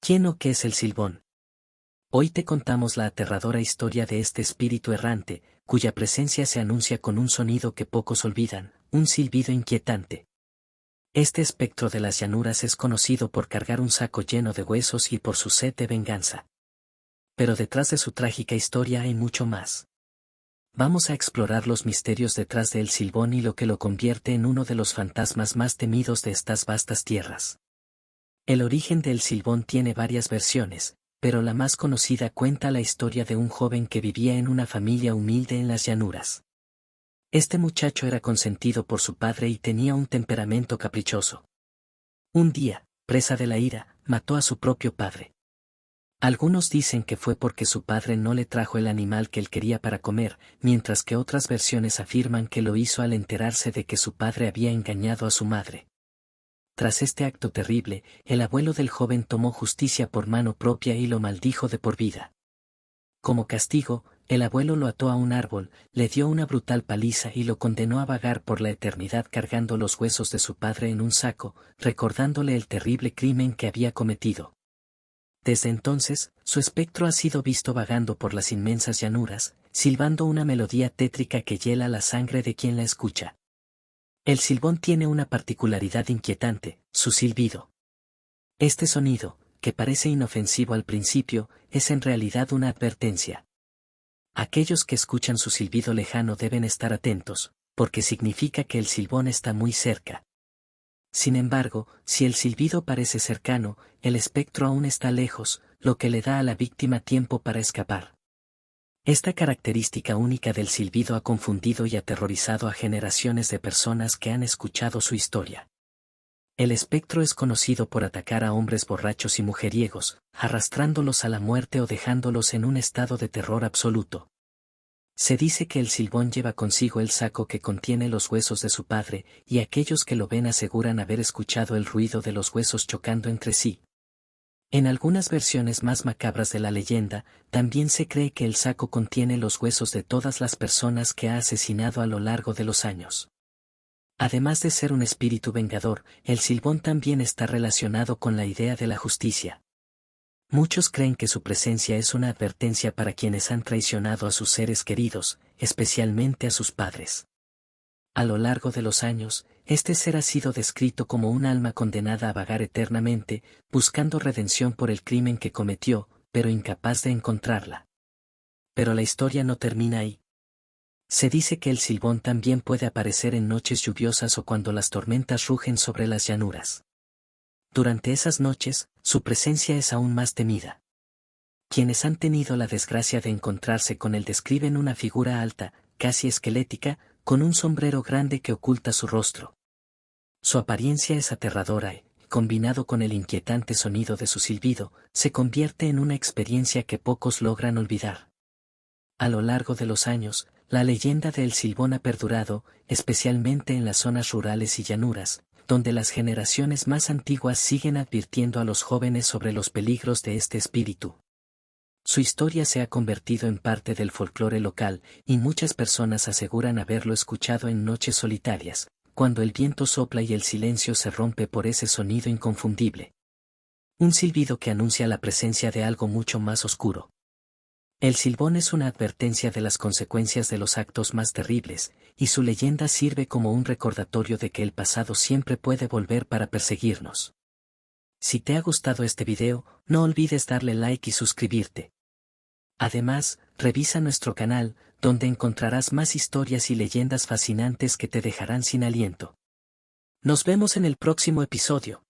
¿Quién o qué es el Silbón? Hoy te contamos la aterradora historia de este espíritu errante, cuya presencia se anuncia con un sonido que pocos olvidan, un silbido inquietante. Este espectro de las llanuras es conocido por cargar un saco lleno de huesos y por su sed de venganza. Pero detrás de su trágica historia hay mucho más. Vamos a explorar los misterios detrás del Silbón y lo que lo convierte en uno de los fantasmas más temidos de estas vastas tierras. El origen del Silbón tiene varias versiones, pero la más conocida cuenta la historia de un joven que vivía en una familia humilde en las llanuras. Este muchacho era consentido por su padre y tenía un temperamento caprichoso. Un día, presa de la ira, mató a su propio padre. Algunos dicen que fue porque su padre no le trajo el animal que él quería para comer, mientras que otras versiones afirman que lo hizo al enterarse de que su padre había engañado a su madre. Tras este acto terrible, el abuelo del joven tomó justicia por mano propia y lo maldijo de por vida. Como castigo, el abuelo lo ató a un árbol, le dio una brutal paliza y lo condenó a vagar por la eternidad cargando los huesos de su padre en un saco, recordándole el terrible crimen que había cometido. Desde entonces, su espectro ha sido visto vagando por las inmensas llanuras, silbando una melodía tétrica que hiela la sangre de quien la escucha. El Silbón tiene una particularidad inquietante, su silbido. Este sonido, que parece inofensivo al principio, es en realidad una advertencia. Aquellos que escuchan su silbido lejano deben estar atentos, porque significa que el Silbón está muy cerca. Sin embargo, si el silbido parece cercano, el espectro aún está lejos, lo que le da a la víctima tiempo para escapar. Esta característica única del silbido ha confundido y aterrorizado a generaciones de personas que han escuchado su historia. El espectro es conocido por atacar a hombres borrachos y mujeriegos, arrastrándolos a la muerte o dejándolos en un estado de terror absoluto. Se dice que el Silbón lleva consigo el saco que contiene los huesos de su padre, y aquellos que lo ven aseguran haber escuchado el ruido de los huesos chocando entre sí. En algunas versiones más macabras de la leyenda, también se cree que el saco contiene los huesos de todas las personas que ha asesinado a lo largo de los años. Además de ser un espíritu vengador, el Silbón también está relacionado con la idea de la justicia. Muchos creen que su presencia es una advertencia para quienes han traicionado a sus seres queridos, especialmente a sus padres. A lo largo de los años, este ser ha sido descrito como un alma condenada a vagar eternamente, buscando redención por el crimen que cometió, pero incapaz de encontrarla. Pero la historia no termina ahí. Se dice que el Silbón también puede aparecer en noches lluviosas o cuando las tormentas rugen sobre las llanuras. Durante esas noches, su presencia es aún más temida. Quienes han tenido la desgracia de encontrarse con él describen una figura alta, casi esquelética, con un sombrero grande que oculta su rostro. Su apariencia es aterradora y, combinado con el inquietante sonido de su silbido, se convierte en una experiencia que pocos logran olvidar. A lo largo de los años, la leyenda del Silbón ha perdurado, especialmente en las zonas rurales y llanuras, donde las generaciones más antiguas siguen advirtiendo a los jóvenes sobre los peligros de este espíritu. Su historia se ha convertido en parte del folclore local, y muchas personas aseguran haberlo escuchado en noches solitarias, cuando el viento sopla y el silencio se rompe por ese sonido inconfundible. Un silbido que anuncia la presencia de algo mucho más oscuro. El Silbón es una advertencia de las consecuencias de los actos más terribles, y su leyenda sirve como un recordatorio de que el pasado siempre puede volver para perseguirnos. Si te ha gustado este video, no olvides darle like y suscribirte. Además, revisa nuestro canal, donde encontrarás más historias y leyendas fascinantes que te dejarán sin aliento. Nos vemos en el próximo episodio.